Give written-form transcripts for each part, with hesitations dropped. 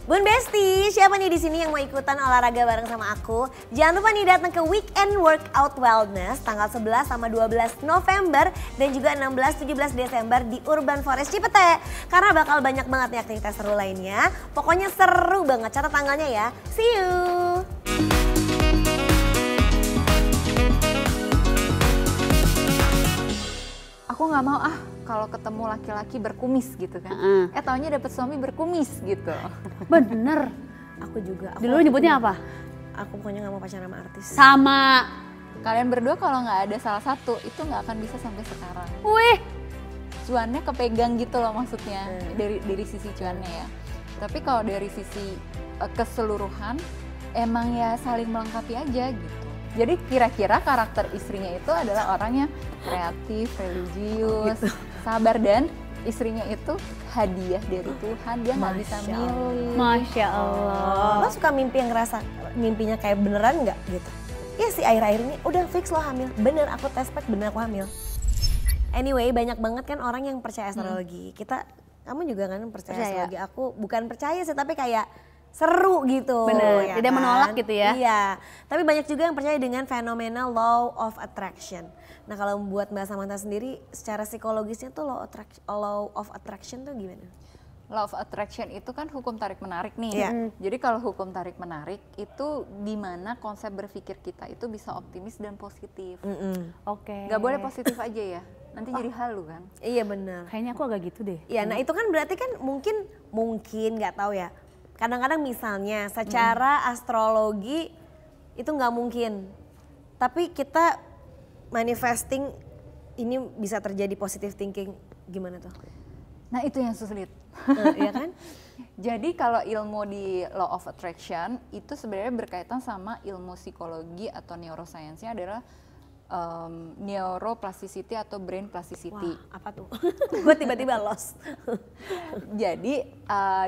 Bun Besti, siapa nih di sini yang mau ikutan olahraga bareng sama aku? Jangan lupa nih datang ke Weekend Workout Wellness tanggal 11 sama 12 November dan juga 16-17 Desember di Urban Forest Cipete. Karena bakal banyak banget nih aktivitas seru lainnya. Pokoknya seru banget, catat tanggalnya ya. See you! Aku nggak mau kalau ketemu laki-laki berkumis gitu kan. Taunya dapet suami berkumis gitu. Bener. Aku juga. Dulu nyebutnya apa? Aku pokoknya gak mau pacaran sama artis. Sama. Kalian berdua kalau nggak ada salah satu itu nggak akan bisa sampai sekarang. Wih. Cuannya kepegang gitu loh maksudnya dari sisi cuannya ya. Tapi kalau dari sisi keseluruhan emang ya saling melengkapi aja gitu. Jadi kira-kira karakter istrinya itu adalah orangnya kreatif, religius, sabar, dan istrinya itu hadiah dari Tuhan, dia nggak bisa milih. Masya Allah. Lo suka mimpi yang ngerasa mimpinya kayak beneran nggak gitu? Ya sih akhir-akhir ini udah fix lo hamil, bener aku tes pack bener aku hamil. Anyway banyak banget kan orang yang percaya astrologi. Kamu juga kan percaya astrologi, aku bukan percaya sih tapi kayak seru gitu. Bener, ya tidak kan? menolak gitu ya. Iya, tapi banyak juga yang percaya dengan fenomena law of attraction. Nah kalau buat Mbak Samantha sendiri secara psikologisnya tuh law of attraction tuh gimana? Law of attraction itu kan hukum tarik menarik nih. Jadi kalau hukum tarik menarik itu di mana konsep berpikir kita itu bisa optimis dan positif. Oke. Gak boleh positif aja ya, nanti jadi halu kan. Iya benar. Kayaknya aku agak gitu deh. Iya, nah itu kan berarti kan mungkin nggak tahu ya. Kadang-kadang misalnya secara astrologi itu nggak mungkin, tapi kita manifesting ini bisa terjadi positive thinking, gimana tuh? Nah itu yang sulit. Iya kan? Jadi kalau ilmu di law of attraction itu sebenarnya berkaitan sama ilmu psikologi atau neuroscience-nya adalah neuroplasticity atau brain plasticity. Wah, apa tuh? Gue tiba-tiba lost. Jadi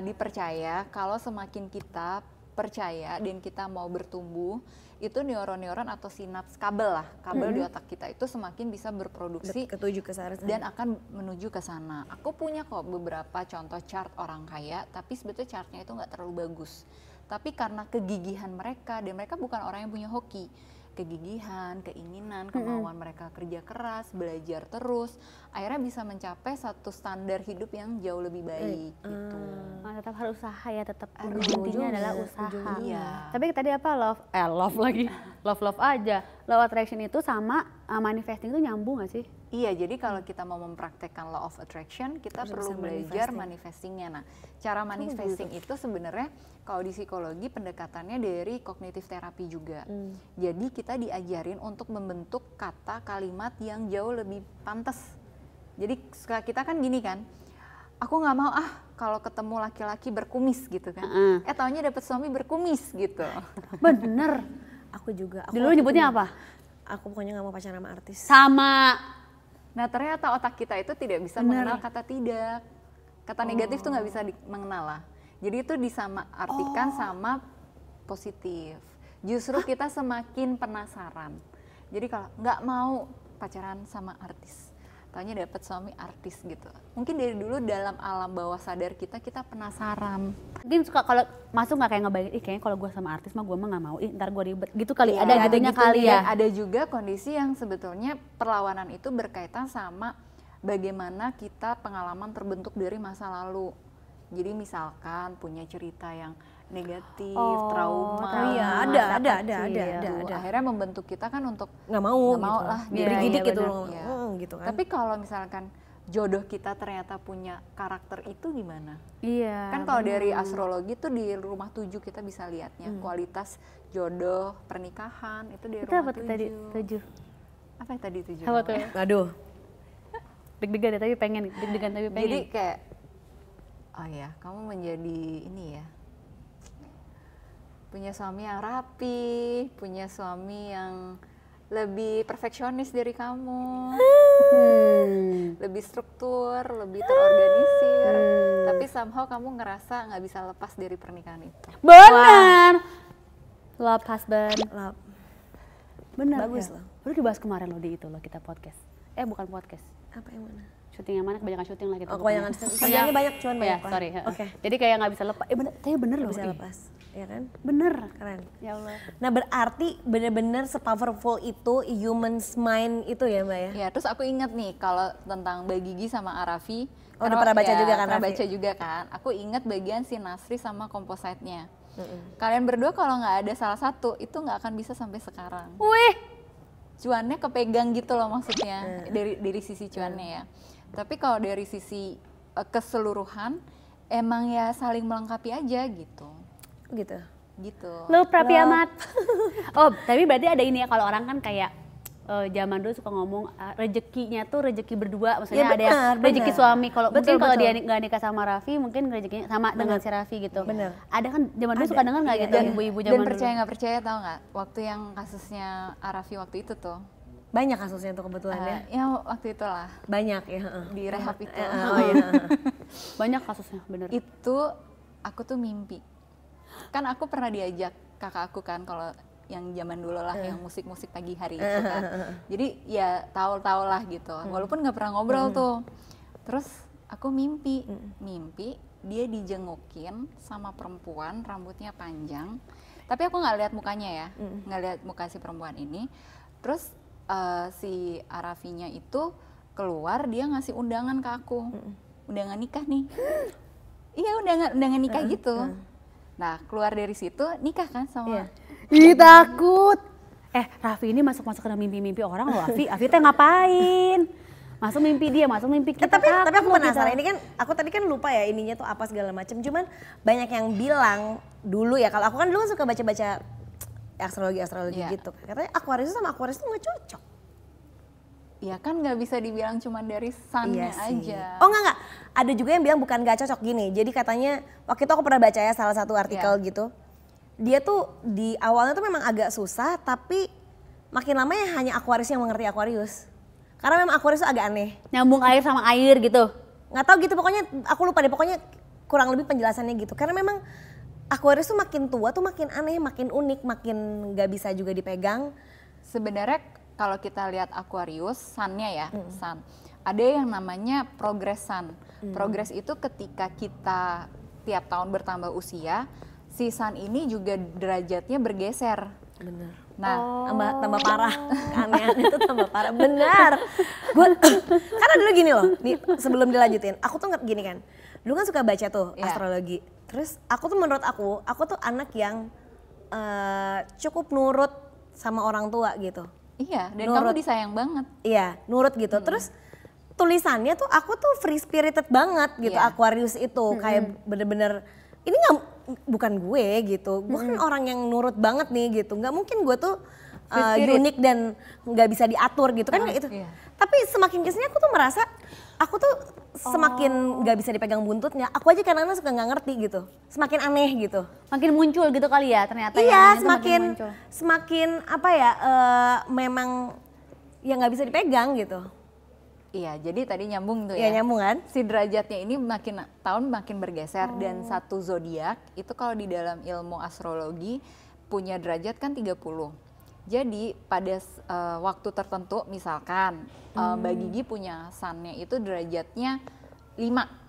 dipercaya kalau semakin kita percaya dan kita mau bertumbuh, itu neuron-neuron atau sinaps kabel di otak kita itu semakin bisa berproduksi Ketujuh ke sana dan akan menuju ke sana. Aku punya kok beberapa contoh chart orang kaya, tapi sebetulnya chartnya itu nggak terlalu bagus. Tapi karena kegigihan mereka, dan mereka bukan orang yang punya hoki, kegigihan, keinginan, kemauan mereka kerja keras, belajar terus, akhirnya bisa mencapai satu standar hidup yang jauh lebih baik gitu. Tetap harus usaha ya, tetap Harus intinya adalah usaha. Iya. Tapi tadi apa love lagi, love aja. Law attraction itu sama manifesting itu nyambung gak sih? Iya, jadi kalau kita mau mempraktekkan law of attraction, kita perlu belajar manifestingnya. Nah, cara manifesting itu sebenarnya kalau di psikologi pendekatannya dari kognitif terapi juga. Jadi kita diajarin untuk membentuk kata kalimat yang jauh lebih pantas. Jadi kita kan gini kan, aku nggak mau kalau ketemu laki-laki berkumis gitu kan. Taunya dapet suami berkumis gitu. Bener. Aku juga. Dulu nyebutnya apa? Aku pokoknya nggak mau pacaran sama artis. Sama. Nah ternyata otak kita itu tidak bisa mengenal kata tidak. Kata negatif tuh nggak bisa mengenal lah. Jadi itu disama-artikan sama positif. Justru kita semakin penasaran. Jadi kalau nggak mau pacaran sama artis, taunya dapet suami artis gitu. Mungkin dari dulu dalam alam bawah sadar kita penasaran. Mungkin suka kalau masuk nggak kayak ngebayangin, kayaknya kalau gue sama artis mah gue mah nggak mau, ntar gue ribet gitu kali. Ada gitunya kali ya. Ada juga kondisi yang sebetulnya perlawanan itu berkaitan sama bagaimana kita pengalaman terbentuk dari masa lalu. Jadi misalkan punya cerita yang negatif, trauma. Iya, ada. Akhirnya membentuk kita kan untuk nggak mau gitu. lah. Gidik gitu loh. Ya. Gitu kan. Tapi kalau misalkan jodoh kita ternyata punya karakter itu gimana? Iya. Kan kalau dari astrologi tuh di rumah 7 kita bisa lihatnya kualitas jodoh pernikahan itu di rumah 7. Tadi 7. Apa yang tadi 7? Apa tuh? Aduh. Deg-degan tapi pengen. Jadi kayak oh ya, kamu menjadi ini ya, punya suami yang rapi, punya suami yang lebih perfeksionis dari kamu, lebih struktur, lebih terorganisir, tapi somehow kamu ngerasa nggak bisa lepas dari pernikahan itu. Benar. Love husband. Love. Benar. Bagus ya? loh. Udah dibahas kemarin loh di itu loh kita podcast. Bukan podcast. Apa yang mana? syuting yang mana, kebanyakan syuting lah gitu. Oh, kebanyakan kerjaannya banyak, cuman ya, banyak lah. sorry. Oke. Jadi kayak nggak bisa lepas. Bener loh. Bisa lepas, ya kan? Bener. Keren. Ya Allah. Nah berarti bener-bener se-powerful itu human's mind itu ya Mbak ya? Ya, terus aku ingat nih kalau tentang Mbak Gigi sama Arafi. Oh, udah pernah baca juga kan, Pernah Raffi? baca juga kan. Aku ingat bagian si Nasri sama kompositnya. Kalian berdua kalau nggak ada salah satu, itu nggak akan bisa sampai sekarang. Wih. Cuannya kepegang gitu loh maksudnya, dari sisi cuannya ya. Tapi kalau dari sisi keseluruhan, emang ya saling melengkapi aja gitu. Gitu. Lu Prapi amat. Oh, tapi berarti ada ini ya, kalau orang kan kayak zaman dulu suka ngomong rezekinya tuh rezeki berdua, maksudnya Ya, ada yang rezeki suami. Kalau mungkin kalau betul. dia nggak nikah sama Raffi, mungkin rezekinya sama dengan si Raffi gitu. Bener. Ada kan zaman dulu suka dengar nggak gitu ibu-ibu zaman Dan dulu? percaya nggak percaya tahu nggak, waktu yang kasusnya Arafi waktu itu tuh, Banyak kasusnya tuh kebetulan ya? ya waktu itulah Banyak ya? di rehab itu. Oh iya. Banyak kasusnya, bener. Itu aku tuh mimpi. Kan aku pernah diajak kakak aku kan, kalau yang zaman dulu lah, yang musik-musik pagi hari itu kan. Jadi ya tahu-tahu lah gitu. Walaupun nggak pernah ngobrol tuh. Terus aku mimpi dia dijengukin sama perempuan, rambutnya panjang. Tapi aku nggak lihat mukanya ya, nggak lihat muka si perempuan ini. Terus si Arafinya itu keluar, dia ngasih undangan ke aku, undangan nikah nih. Iya, undangan nikah gitu. Nah, keluar dari situ nikah kan sama. Ih, takut. Raffi ini masuk ke dalam mimpi-mimpi orang loh, Raffi teh ngapain? Masuk mimpi dia, masuk mimpi kita. Tapi aku penasaran, ini kan aku tadi kan lupa ya ininya tuh apa segala macam. Cuman banyak yang bilang dulu ya, kalau aku kan dulu suka baca-baca astrologi gitu. Katanya Aquarius sama Aquarius tuh nggak cocok. Ya kan nggak bisa dibilang cuma dari sun-nya sih. aja. Oh enggak. Ada juga yang bilang bukan gak cocok gini. Jadi katanya waktu itu aku pernah baca ya salah satu artikel gitu. Dia tuh di awalnya tuh memang agak susah, tapi makin lama ya hanya Aquarius yang mengerti Aquarius. Karena memang Aquarius tuh agak aneh. Nyambung air sama air gitu. Nggak tahu gitu, pokoknya aku lupa deh, pokoknya kurang lebih penjelasannya gitu. Karena memang Aquarius tuh makin tua tuh makin aneh, makin unik, makin nggak bisa juga dipegang. Sebenarnya kalau kita lihat Aquarius, sun-nya ya, sun. Ada yang namanya progress sun. Progress itu ketika kita tiap tahun bertambah usia, si sun ini juga derajatnya bergeser. Bener. Nah, tambah parah, keanehan itu tambah parah, benar. Karena dulu gini loh, nih, sebelum dilanjutin, aku tuh gini kan, dulu kan suka baca tuh astrologi. Terus aku tuh menurut aku tuh anak yang cukup nurut sama orang tua gitu. iya, dan Nurut. kamu disayang banget. Iya, nurut gitu. Terus tulisannya tuh aku tuh free spirited banget gitu, Aquarius itu kayak bener-bener ini bukan gue gitu. Gue kan orang yang nurut banget nih gitu. Nggak mungkin gue tuh unik dan nggak bisa diatur gitu kan itu. Iya. Tapi semakin kesini aku tuh merasa aku tuh semakin nggak bisa dipegang buntutnya. Aku aja kadang-kadang suka nggak ngerti gitu. Semakin aneh gitu. Makin muncul gitu kali ya ternyata. Iya, yang itu semakin apa ya? Memang ya nggak bisa dipegang gitu. Iya, jadi tadi nyambung tuh Iya, ya. nyambung kan? Si derajatnya ini makin tahun makin bergeser dan satu zodiak itu kalau di dalam ilmu astrologi punya derajat kan 30. Jadi pada waktu tertentu misalkan Mbak Gigi punya sun-nya itu derajatnya 5.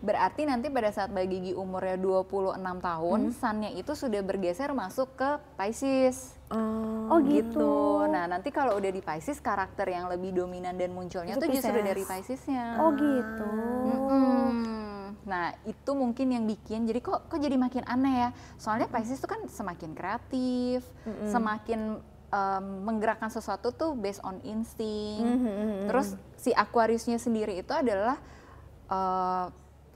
Berarti nanti pada saat Mbak Gigi umurnya 26 tahun, sun-nya itu sudah bergeser masuk ke Pisces. Oh gitu. Nah, nanti kalau udah di Pisces, karakter yang lebih dominan dan munculnya Itu tuh justru Pisces. dari Pisces-nya. Oh gitu. Nah, itu mungkin yang bikin jadi kok jadi makin aneh ya. Soalnya Pisces tuh kan semakin kreatif, semakin menggerakkan sesuatu tuh based on insting. Terus si Aquariusnya sendiri itu adalah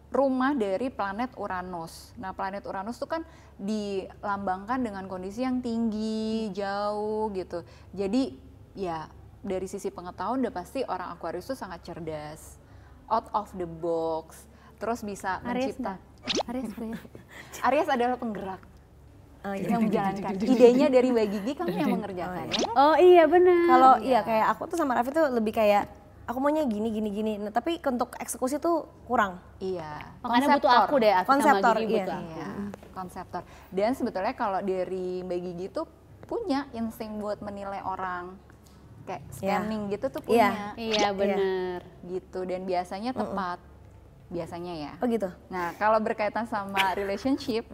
rumah dari planet Uranus. Nah, planet Uranus tuh kan dilambangkan dengan kondisi yang tinggi, jauh gitu. Jadi ya dari sisi pengetahuan udah pasti orang Aquarius tuh sangat cerdas, out of the box, terus bisa mencipta. Aries gue. Aries adalah penggerak Iya. yang menjalankan. Idenya dari Mbak Gigi, kamu yang mengerjakan ya. Oh iya benar. Kalau iya kayak aku tuh sama Raffi tuh lebih kayak aku maunya gini. Nah, tapi untuk eksekusi tuh kurang. Iya. Makanya butuh aku deh, Afi sama Konseptor, Gigi iya. butuh aku. Iya, konseptor. Dan sebetulnya kalau dari Mbak Gigi tuh punya insting buat menilai orang. kayak scanning gitu tuh punya. Iya bener. Gitu, dan biasanya tepat. Biasanya ya. Oh gitu? Nah, kalau berkaitan sama relationship,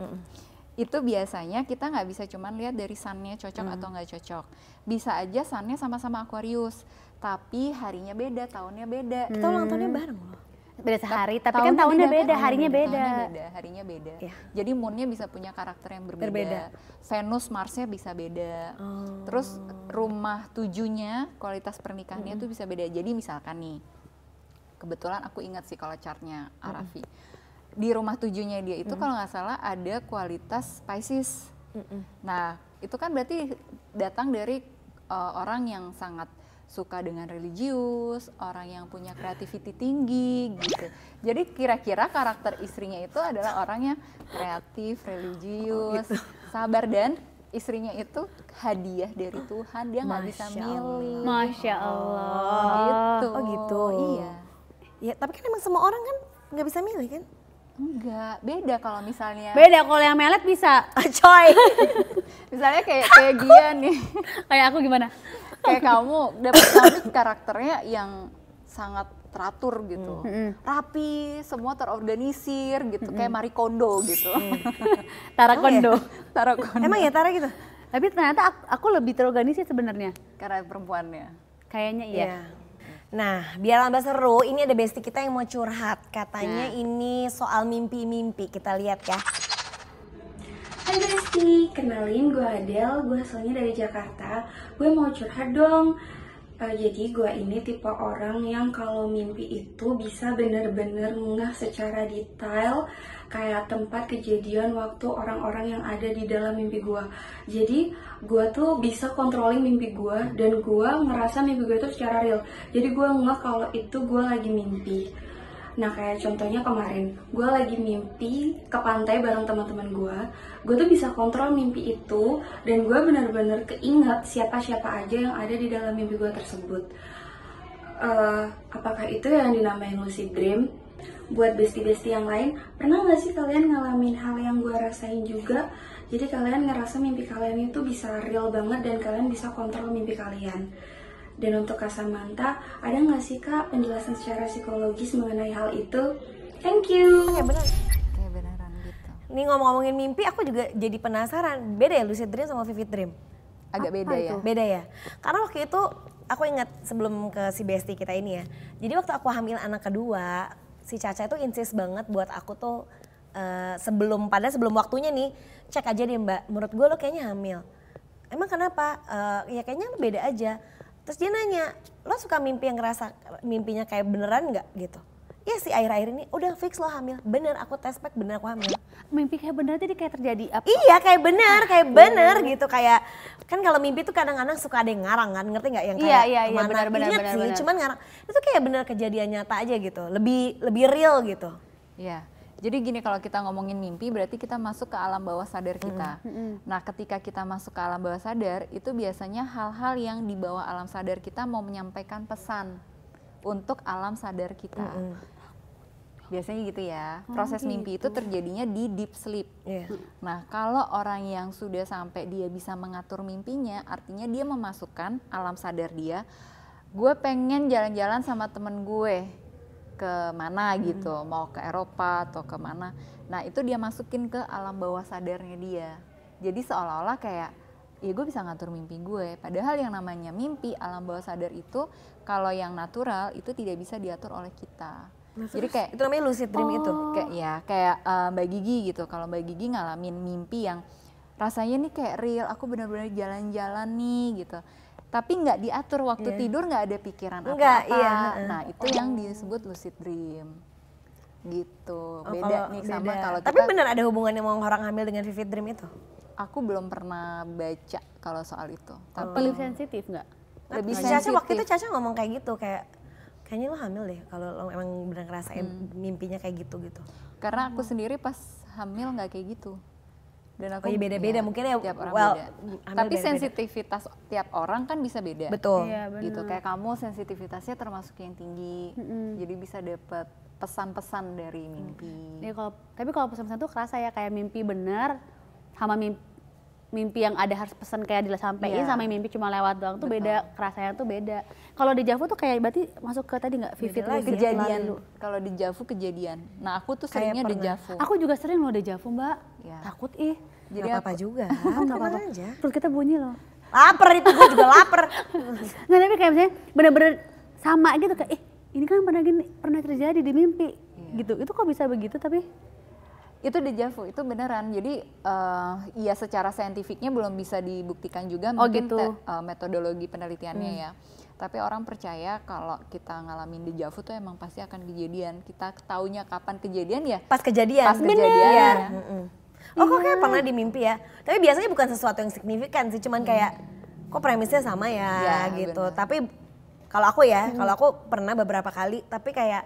itu biasanya kita nggak bisa cuman lihat dari sun-nya cocok atau nggak cocok. Bisa aja sun-nya sama-sama Aquarius, tapi harinya beda, tahunnya beda. Kita ulang tahunnya bareng loh. Beda sehari, tapi kan tahunnya beda, harinya beda. Harinya beda. Iya. Jadi moonnya bisa punya karakter yang berbeda. Venus, Marsnya bisa beda. Terus rumah tujuhnya, kualitas pernikahannya tuh bisa beda. Jadi misalkan nih, kebetulan aku ingat sih kalau chartnya Arafi. Di rumah tujuhnya dia itu kalau nggak salah ada kualitas Pisces. Nah, itu kan berarti datang dari orang yang sangat suka dengan religius, orang yang punya creativity tinggi gitu. Jadi kira-kira karakter istrinya itu adalah orang yang kreatif, religius, sabar, dan istrinya itu hadiah dari Tuhan, dia nggak bisa milih. Masya Allah. Gitu. Oh gitu. Iya. Ya, tapi kan emang semua orang kan nggak bisa milih kan? Enggak, beda kalau misalnya. Beda, kalau yang melet bisa. Coy. Misalnya kayak dia nih. Kayak aku gimana? Kayak kamu dapat suami karakternya yang sangat teratur gitu. Rapi, semua terorganisir gitu, kayak Marie Kondo gitu. Tara Kondo. Tara Kondo. Emang ya Tara gitu? Tapi ternyata aku lebih terorganisir sebenarnya. Karena perempuannya. Kayaknya iya. Nah, biar tambah seru, ini ada bestie kita yang mau curhat. Katanya ini soal mimpi-mimpi, kita lihat ya. Hai Besti, kenalin gue Adele, gue asalnya dari Jakarta. Gue mau curhat dong. Jadi gue ini tipe orang yang kalau mimpi itu bisa bener-bener ngeh secara detail kayak tempat kejadian waktu orang-orang yang ada di dalam mimpi gue. Jadi gue tuh bisa controlling mimpi gue dan gue ngerasa mimpi gue itu secara real. Jadi gue ngeh kalau itu gue lagi mimpi. Nah kayak contohnya kemarin, gue lagi mimpi ke pantai bareng teman-teman gue tuh bisa kontrol mimpi itu, dan gue benar-benar keinget siapa-siapa aja yang ada di dalam mimpi gue tersebut. Apakah itu yang dinamain lucid dream? Buat bestie-bestie yang lain, pernah gak sih kalian ngalamin hal yang gue rasain juga? Jadi kalian ngerasa mimpi kalian itu bisa real banget dan kalian bisa kontrol mimpi kalian. Dan untuk Kak Samantha, ada nggak sih Kak penjelasan secara psikologis mengenai hal itu? Thank you. Ya benar. Kayak beneran gitu. Nih ngomong-ngomongin mimpi, aku juga jadi penasaran. Beda ya lucid dream sama vivid dream? Agak beda ya. Beda ya? Karena waktu itu, aku ingat sebelum ke si bestie kita ini ya. Jadi waktu aku hamil anak kedua, si Caca itu insist banget buat aku tuh sebelum waktunya nih, cek aja deh Mbak, menurut gue lo kayaknya hamil. Emang kenapa? Ya kayaknya beda aja. Terus dia nanya, lo suka mimpi yang ngerasa mimpinya kayak beneran nggak gitu? Iya sih akhir-akhir ini udah fix lo hamil, bener aku tes pack bener aku hamil. Mimpi kayak bener jadi kayak terjadi apa? Iya kayak bener gitu, kayak kan kalau mimpi tuh kadang-kadang suka ada yang ngarang kan, ngerti nggak yang kayak Iya, kemana? benar, Ingat sih, cuman ngarang itu kayak bener kejadian nyata aja gitu, lebih real gitu. Iya. Jadi gini, kalau kita ngomongin mimpi berarti kita masuk ke alam bawah sadar kita. Nah ketika kita masuk ke alam bawah sadar, itu biasanya hal-hal yang di bawah alam sadar kita mau menyampaikan pesan untuk alam sadar kita. Biasanya gitu ya, proses mimpi itu terjadinya di deep sleep. Nah kalau orang yang sudah sampai dia bisa mengatur mimpinya, artinya dia memasukkan alam sadar dia, gue pengen jalan-jalan sama temen gue ke mana gitu, mau ke Eropa atau ke mana. Nah itu dia masukin ke alam bawah sadarnya dia. Jadi seolah-olah kayak, ya gue bisa ngatur mimpi gue. Padahal yang namanya mimpi, alam bawah sadar itu, kalau yang natural itu tidak bisa diatur oleh kita. Nah, jadi kayak itu namanya lucid dream itu. Kayak Mbak Gigi gitu. Kalau Mbak Gigi ngalamin mimpi yang rasanya nih kayak real, aku benar-benar jalan-jalan nih gitu. Tapi nggak diatur waktu tidur, nggak ada pikiran apa-apa. Nah itu yang disebut lucid dream gitu. Beda nih sama kalau Tapi benar ada hubungannya sama orang hamil dengan vivid dream itu? Aku belum pernah baca kalau soal itu. Tapi lebih sensitif nggak? Lebih Caca sensitif. waktu itu Caca ngomong kayak gitu, kayaknya lo hamil deh kalau lo emang benar ngerasain mimpinya kayak gitu. Karena aku sendiri pas hamil nggak kayak gitu. Dan aku beda-beda mungkin ya, tiap orang well, beda. hamil Tapi beda-beda. sensitivitas tiap orang kan bisa beda. Betul. Iya, benar. Gitu kayak kamu sensitivitasnya termasuk yang tinggi. Jadi bisa dapat pesan-pesan dari mimpi. Ya, tapi kalau pesan-pesan tuh kerasa ya kayak mimpi bener sama mimpi yang ada harus pesan kayak disampaikan sama mimpi cuma lewat doang tuh Betul. beda, kerasanya tuh beda. Kalau deja vu tuh kayak berarti masuk ke tadi nggak vivid lagi, kejadian. Kalau deja vu kejadian. Nah aku tuh seringnya deja vu. Aku juga sering loh deja vu Mbak, takut Jadi apa juga, nggak apa-apa aja. perut kita bunyi loh. Laper itu, gue juga laper. Nggak, tapi kayak misalnya bener-bener sama gitu kayak ini kan pernah terjadi di mimpi gitu. Itu kok bisa begitu tapi itu deja vu, itu beneran. Jadi ya secara saintifiknya belum bisa dibuktikan juga mungkin gitu. Metodologi penelitiannya ya. Tapi orang percaya kalau kita ngalamin deja vu tuh emang pasti akan kejadian. Kita taunya kapan kejadian ya? Pas kejadian. Pas kejadian. Iya. Oh kok kayak pernah di mimpi ya. Tapi biasanya bukan sesuatu yang signifikan sih, cuman kayak kok premisnya sama ya gitu. Bener. Tapi kalau aku ya, kalau aku pernah beberapa kali, tapi kayak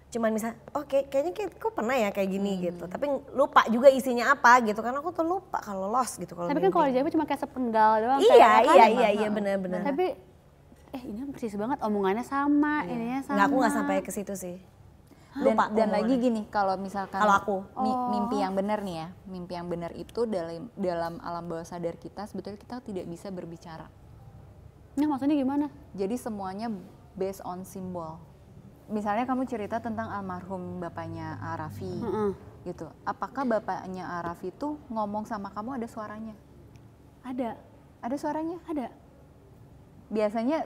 cuman misal, kayaknya kok pernah ya kayak gini gitu. Tapi lupa juga isinya apa gitu, karena aku tuh lupa kalau lost gitu kalau tapi kan mimpi. kalau deja vu cuma kayak sepenggal doang. Iya benar-benar. Tapi ini persis banget omongannya sama, ininya sama. Nggak, aku nggak sampai ke situ sih. Dan Lupa lagi gini, kalau misalkan Kalau aku. mimpi yang benar nih ya, mimpi yang benar itu dalam alam bawah sadar kita sebetulnya kita tidak bisa berbicara. Nah maksudnya gimana? Jadi semuanya based on simbol. Misalnya kamu cerita tentang almarhum bapaknya Raffi, gitu. Apakah bapaknya Raffi itu ngomong sama kamu ada suaranya? Ada. Ada suaranya? Ada. Biasanya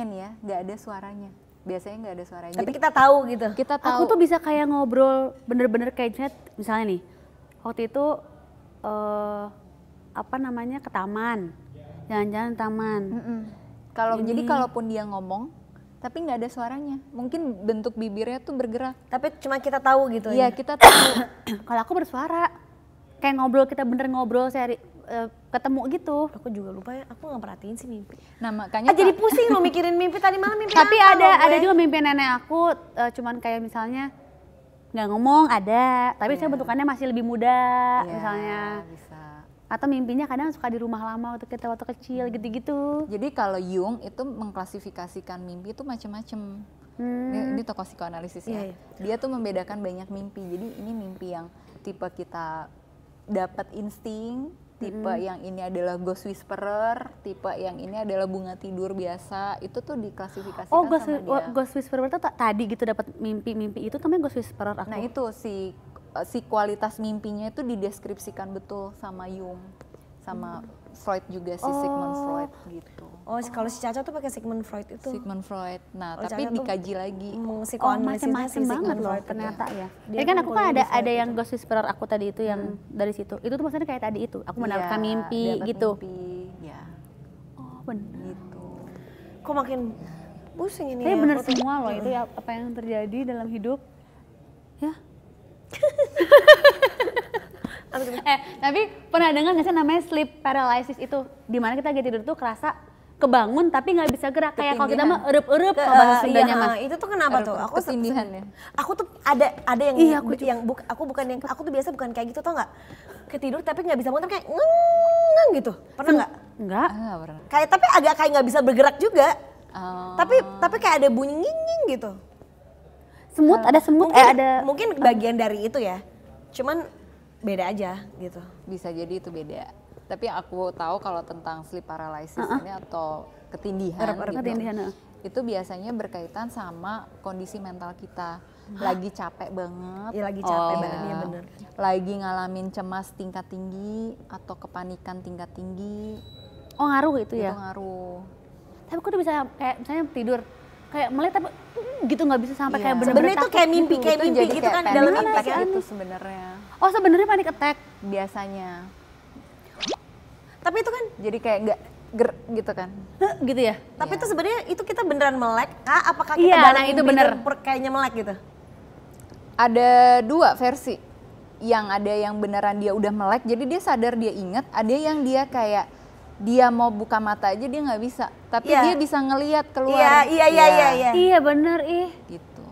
nih ya, nggak ada suaranya. Biasanya nggak ada suaranya. Tapi Jadi kita tahu gitu. kita tahu. Aku tuh bisa kayak ngobrol bener-bener kayak misalnya nih, waktu itu ke taman, jalan-jalan taman. Jadi kalaupun dia ngomong, tapi nggak ada suaranya. Mungkin bentuk bibirnya tuh bergerak. Tapi cuma kita tahu gitu. Iya, kita tahu. Kalau aku bersuara, kayak ngobrol, kita bener ngobrol ketemu gitu. Aku juga lupa ya, aku nggak perhatiin sih mimpi. Nah makanya Jadi pusing lo mikirin mimpi tadi malam mimpi Tapi apa lo, ada gue? juga mimpi nenek aku, cuman kayak misalnya nggak ngomong ada, tapi saya bentukannya masih lebih muda misalnya. Bisa. Atau mimpinya kadang suka di rumah lama waktu kecil gitu-gitu. Jadi kalau Jung itu mengklasifikasikan mimpi itu macam-macam. Ini tokoh psikoanalisis ya. Iya. Dia tuh membedakan banyak mimpi. Jadi ini mimpi yang tipe kita dapat insting, tipe yang ini adalah ghost whisperer, tipe yang ini adalah bunga tidur biasa. Itu tuh diklasifikasikan Oh, sama dia. ghost whisperer itu tadi gitu dapat mimpi-mimpi itu namanya ghost whisperer aku. Nah itu si kualitas mimpinya itu dideskripsikan betul sama Jung, sama Freud juga Sigmund Freud gitu. Oh, kalau si Caca tuh pakai Sigmund Freud itu. Sigmund Freud. Nah Oh, tapi Caca tuh dikaji lagi. Psikoanalisis macam-macam banget loh ternyata ya. Jadi kan aku kan ada yang ghost whisperer aku tadi itu yang dari situ. Itu tuh maksudnya kayak tadi itu. Aku mendapatkan mimpi dapat gitu. Mimpi, ya. Oh benar. Gitu. Kok makin pusing ini Tapi ya, bener aku tuh. semua loh itu ya, apa yang terjadi dalam hidup. Ya. Tapi pernah dengar nggak sih namanya sleep paralysis itu? Dimana kita lagi tidur tuh kerasa kebangun tapi nggak bisa gerak. Kayak kalau kita mah erup-erup kalau bahasa Sundanya mah. Itu tuh kenapa tuh? Aku Ketindihan ya. Aku tuh ada yang Iya, aku tuh biasa bukan kayak gitu tau nggak? Ketidur tapi nggak bisa bangun tapi kayak ngeng gitu. Pernah nggak? Enggak. Nggak pernah. Kayak tapi agak kayak nggak bisa bergerak juga. Oh. Tapi kayak ada bunyi nging gitu. Semut, ada semut, Mungkin bagian dari itu ya. Cuman beda aja gitu. Bisa jadi itu beda. Tapi aku tahu kalau tentang sleep paralysis ini atau ketindihan, gitu, itu biasanya berkaitan sama kondisi mental kita. Lagi capek banget. Ya lagi capek banget, iya bener. Lagi ngalamin cemas tingkat tinggi atau kepanikan tingkat tinggi. Oh ngaruh itu ya? Itu ngaruh. Tapi aku tuh bisa kayak misalnya tidur kayak melek tapi gitu nggak bisa sampai kayak bener-bener Sebenarnya itu takut kayak mimpi gitu. kayak Itu mimpi jadi gitu kayak kan panic dalam attack mimpi kan. itu sebenarnya Oh sebenarnya panic attack. biasanya. Tapi itu kan Jadi kayak nggak gitu kan. Gitu ya? tapi itu sebenarnya itu kita beneran melek kah? Apakah kita Iya, dalam nah itu mimpi bener. kayaknya melek gitu? Ada dua versi. Yang ada yang beneran dia udah melek, jadi dia sadar dia ingat. Ada yang dia kayak dia mau buka mata aja dia nggak bisa, tapi Iya. dia bisa ngelihat keluar. Iya. Iya bener Gitu.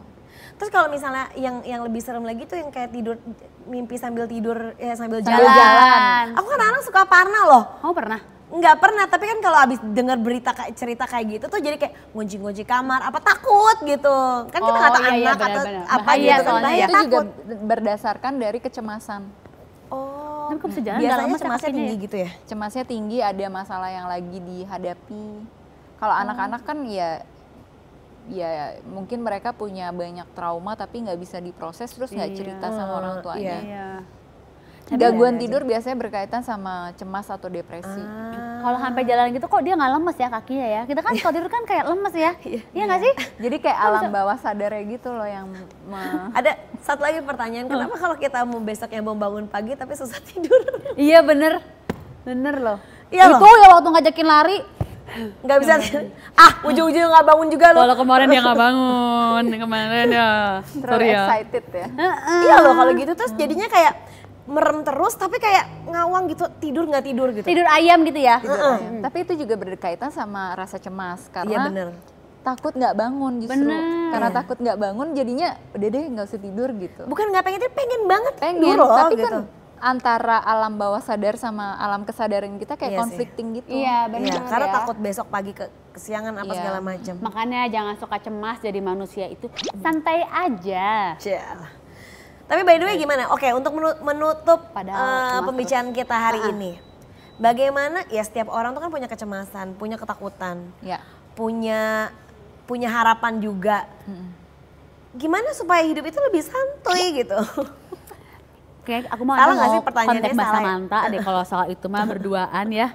Terus kalau misalnya yang lebih serem lagi tuh yang kayak tidur mimpi sambil tidur ya sambil Sambil jalan. jalan. Aku kadang-kadang suka parno loh. Kamu pernah? Nggak pernah, tapi kan kalau abis dengar berita cerita kayak gitu tuh jadi kayak ngunci-ngunci kamar, apa takut gitu. Kan kita nggak tahu iya, anak benar, atau benar. apa Bahaya gitu kan, soalnya bahaya Itu juga takut. berdasarkan dari kecemasan. Oh, Tapi kok bisa jalan nggak Biasanya lemes ya cemasnya kakinya tinggi ya? gitu ya? Cemasnya tinggi, ada masalah yang lagi dihadapi. Kalau anak-anak kan ya mungkin mereka punya banyak trauma tapi nggak bisa diproses terus nggak cerita sama orang tuanya. Iya. Gangguan tidur biasanya berkaitan sama cemas atau depresi. Kalau sampai jalan gitu kok dia nggak lemes ya kakinya ya? Kita kan kalau tidur kan kayak lemes ya, iya nggak sih? Jadi kayak alam bawah sadarnya gitu loh yang Ada satu lagi pertanyaan, kenapa kalau kita mau besoknya mau bangun pagi tapi susah tidur? Iya bener loh. Iya Itu loh. ya waktu ngajakin lari, Nggak bisa, ujung-ujungnya nggak bangun juga loh. kalau kemarin dia nggak bangun, kemarin ya, terlalu sorry ya. excited ya. Iya loh kalau gitu, terus jadinya kayak merem terus tapi kayak ngawang gitu, tidur nggak tidur gitu. Tidur ayam gitu ya? Tapi itu juga berkaitan sama rasa cemas Iya karena bener. takut nggak bangun justru. Bener. Karena takut nggak bangun jadinya udah deh nggak usah tidur gitu. Bukan nggak pengen tidur, pengen banget Pengen, tidur loh tapi gitu. kan antara alam bawah sadar sama alam kesadaran kita kayak Iya sih. conflicting gitu. Iya bener Iya, karena ya. takut besok pagi kesiangan apa Iya. segala macam. Makanya jangan suka cemas jadi manusia itu santai aja. Cialah. Tapi by the way gimana? Oke, untuk menutup Padahal cemas pembicaraan kita hari ini. Bagaimana ya setiap orang tuh kan punya kecemasan, punya ketakutan, Ya. punya harapan juga. Gimana supaya hidup itu lebih santuy gitu? Kayak aku mau Salah nggak sih mau pertanyaannya? kontak bahasa Salah ya? manta deh kalau soal itu mah berduaan ya.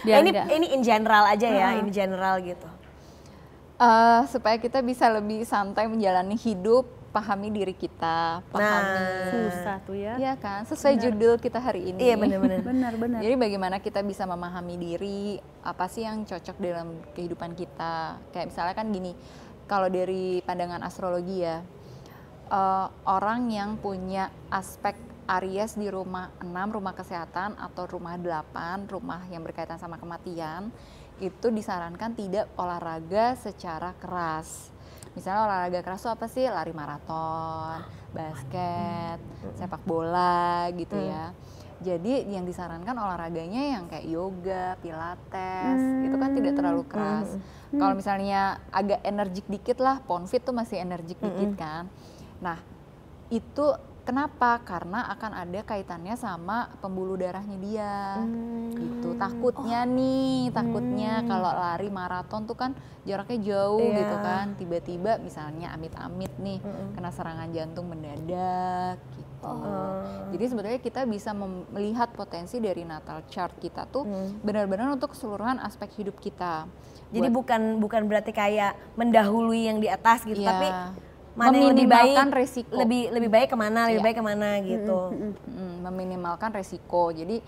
ini in general aja ya, in general gitu. Supaya kita bisa lebih santai menjalani hidup, pahami diri kita, pahami. susah tuh ya. Iya kan, sesuai judul kita hari ini. Iya benar-benar. Benar. Jadi bagaimana kita bisa memahami diri, apa sih yang cocok dalam kehidupan kita. Kayak misalnya kan gini, kalau dari pandangan astrologi ya, orang yang punya aspek Aries di rumah 6, rumah kesehatan, atau rumah 8, rumah yang berkaitan sama kematian, itu disarankan tidak olahraga secara keras. Misalnya olahraga keras itu apa sih? Lari maraton, basket, sepak bola gitu ya. Jadi yang disarankan olahraganya yang kayak yoga, pilates, itu kan tidak terlalu keras. Kalau misalnya agak energik dikit lah, Ponfit tuh masih energik dikit kan. Nah itu kenapa? Karena akan ada kaitannya sama pembuluh darahnya dia. Gitu. Takutnya kalau lari maraton tuh kan jaraknya jauh gitu kan. Tiba-tiba misalnya amit-amit nih kena serangan jantung mendadak gitu. Jadi sebetulnya kita bisa melihat potensi dari natal chart kita tuh benar-benar untuk keseluruhan aspek hidup kita. Jadi bukan berarti kayak mendahului yang di atas gitu, Iya. tapi mana yang lebih baik, meminimalkan resiko. lebih baik kemana, lebih Iya. baik kemana gitu. Meminimalkan resiko. Jadi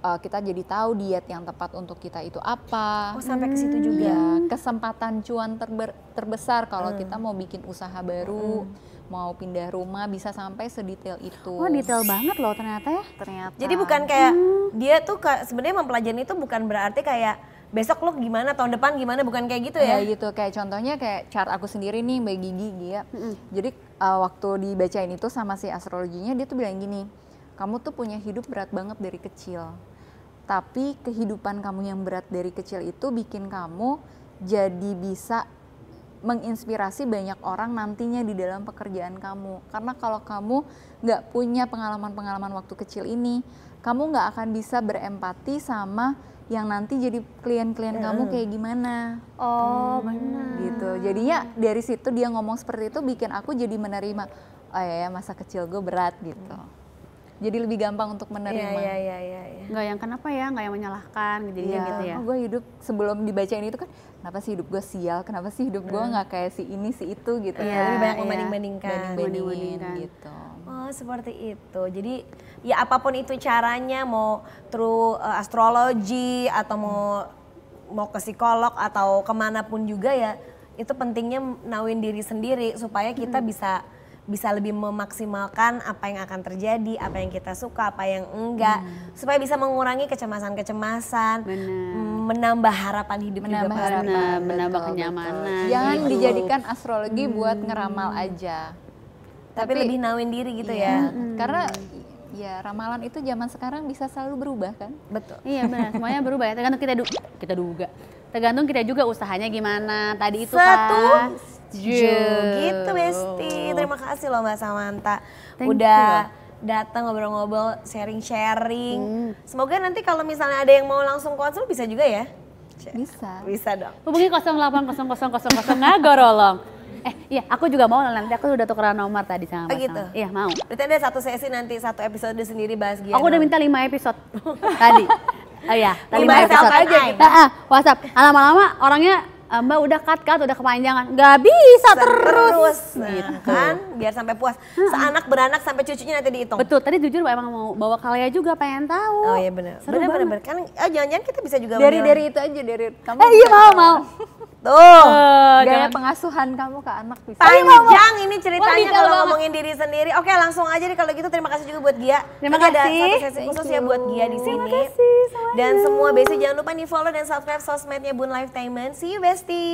kita jadi tahu diet yang tepat untuk kita itu apa. Oh sampai ke situ juga. Ya, kesempatan cuan terbesar kalau kita mau bikin usaha baru, mau pindah rumah, bisa sampai sedetail itu. Wah detail banget loh ternyata ya. Ternyata. Jadi bukan kayak dia tuh sebenarnya mempelajari itu bukan berarti kayak besok lo gimana, tahun depan gimana, bukan kayak gitu ya? Ya gitu, kayak contohnya kayak chart aku sendiri nih Mbak Gigi ya. Jadi waktu dibacain itu sama si astrologinya, dia tuh bilang gini, kamu tuh punya hidup berat banget dari kecil. Tapi kehidupan kamu yang berat dari kecil itu bikin kamu jadi bisa menginspirasi banyak orang nantinya di dalam pekerjaan kamu. Karena kalau kamu nggak punya pengalaman-pengalaman waktu kecil ini, kamu nggak akan bisa berempati sama yang nanti jadi klien-klien kamu kayak gimana. Oh benar. Gitu. Jadinya dari situ dia ngomong seperti itu bikin aku jadi menerima, oh ya masa kecil gue berat gitu. Jadi lebih gampang untuk menerima. Iya. Nggak yang kenapa ya, nggak yang menyalahkan jadinya gitu ya. Oh, gue hidup sebelum dibacain itu kan, kenapa sih hidup gue sial, kenapa sih hidup gue nggak kayak si ini si itu gitu. Lebih banyak membanding-bandingkan. Banding-bandingin gitu. Oh seperti itu. Jadi ya apapun itu caranya, mau through astrologi atau mau ke psikolog atau kemanapun juga ya, itu pentingnya nawin diri sendiri supaya kita bisa lebih memaksimalkan apa yang akan terjadi, apa yang kita suka, apa yang enggak, supaya bisa mengurangi kecemasan-kecemasan, menambah harapan hidup Menambah juga. harapan, menambah betul, kenyamanan. betul. Jangan Gitu. dijadikan astrologi buat ngeramal aja. Tapi lebih nawin diri gitu ya. Karena ya ramalan itu zaman sekarang bisa selalu berubah kan. Betul. Iya benar, semuanya berubah ya. Tergantung kita duga. Tergantung kita juga usahanya gimana. Tadi itu Setuju. kan. Gitu Besti. Terima kasih loh Mbak Samantha. Thank Udah datang ngobrol-ngobrol, sharing-sharing. Semoga nanti kalau misalnya ada yang mau langsung konsul bisa juga ya? Bisa dong. Hubungi 08000000 ngagorolong. Iya, aku juga mau nanti, aku udah tukeran nomor tadi sama Mas. Gitu? Iya, mau. Berarti ada satu sesi nanti, satu episode sendiri bahas Giano. Aku udah minta 5 episode tadi. Oh iya, tadi 5 Bahas episode apa aja gitu? WhatsApp. Lama-lama orangnya Mbak udah cut udah kepanjangan. Gak bisa terus. Nah, Gitu. kan biar sampai puas. Seanak beranak sampai cucunya nanti dihitung. Betul, tadi jujur emang mau bawa Kalea juga pengen tahu. Oh iya benar. Seru banget. Benar. Kan jangan-jangan kita bisa juga Dari itu aja, dari kamu. Iya mau. Tuh. Gaya pengasuhan kamu ke anak bisa. Panjang ini ceritanya detail kalau banget. ngomongin diri sendiri. Oke, langsung aja deh kalau gitu. Terima kasih juga buat Gia. Terima Nanti kasih. Ada satu sesi khusus ya buat Gia di sini. kasih semuanya. Dan semua Besti jangan lupa nih follow dan subscribe sosmednya Bun Lifetainment. See you Besti.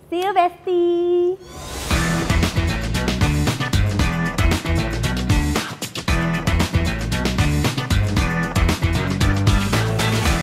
See you bestie.